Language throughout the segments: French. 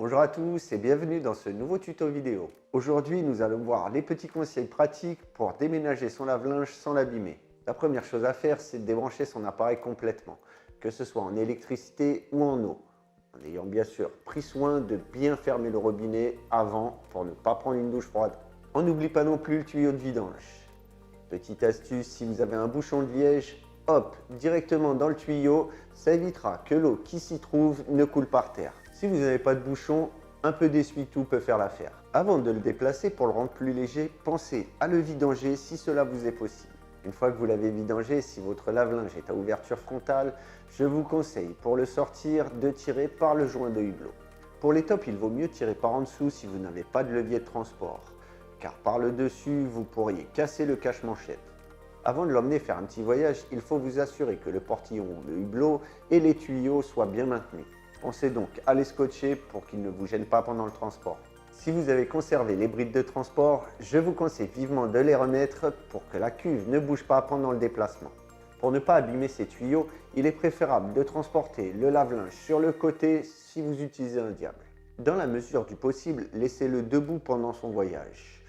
Bonjour à tous et bienvenue dans ce nouveau tuto vidéo. Aujourd'hui, nous allons voir les petits conseils pratiques pour déménager son lave-linge sans l'abîmer. La première chose à faire, c'est de débrancher son appareil complètement, que ce soit en électricité ou en eau, en ayant bien sûr pris soin de bien fermer le robinet avant pour ne pas prendre une douche froide. On n'oublie pas non plus le tuyau de vidange. Petite astuce, si vous avez un bouchon de liège, hop, directement dans le tuyau, ça évitera que l'eau qui s'y trouve ne coule par terre. Si vous n'avez pas de bouchon, un peu d'essuie-tout peut faire l'affaire. Avant de le déplacer pour le rendre plus léger, pensez à le vidanger si cela vous est possible. Une fois que vous l'avez vidangé, si votre lave-linge est à ouverture frontale, je vous conseille pour le sortir de tirer par le joint de hublot. Pour les tops, il vaut mieux tirer par en dessous si vous n'avez pas de levier de transport, car par le dessus, vous pourriez casser le cache-manchette. Avant de l'emmener faire un petit voyage, il faut vous assurer que le portillon, le hublot et les tuyaux soient bien maintenus. Pensez donc à les scotcher pour qu'ils ne vous gênent pas pendant le transport. Si vous avez conservé les brides de transport, je vous conseille vivement de les remettre pour que la cuve ne bouge pas pendant le déplacement. Pour ne pas abîmer ces tuyaux, il est préférable de transporter le lave-linge sur le côté si vous utilisez un diable. Dans la mesure du possible, laissez-le debout pendant son voyage.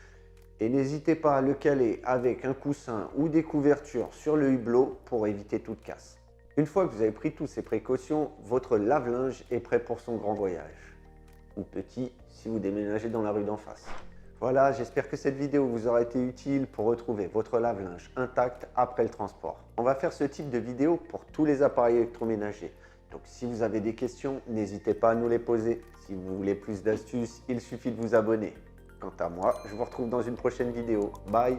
Et n'hésitez pas à le caler avec un coussin ou des couvertures sur le hublot pour éviter toute casse. Une fois que vous avez pris toutes ces précautions, votre lave-linge est prêt pour son grand voyage. Ou petit, si vous déménagez dans la rue d'en face. Voilà, j'espère que cette vidéo vous aura été utile pour retrouver votre lave-linge intact après le transport. On va faire ce type de vidéo pour tous les appareils électroménagers. Donc si vous avez des questions, n'hésitez pas à nous les poser. Si vous voulez plus d'astuces, il suffit de vous abonner. Quant à moi, je vous retrouve dans une prochaine vidéo. Bye!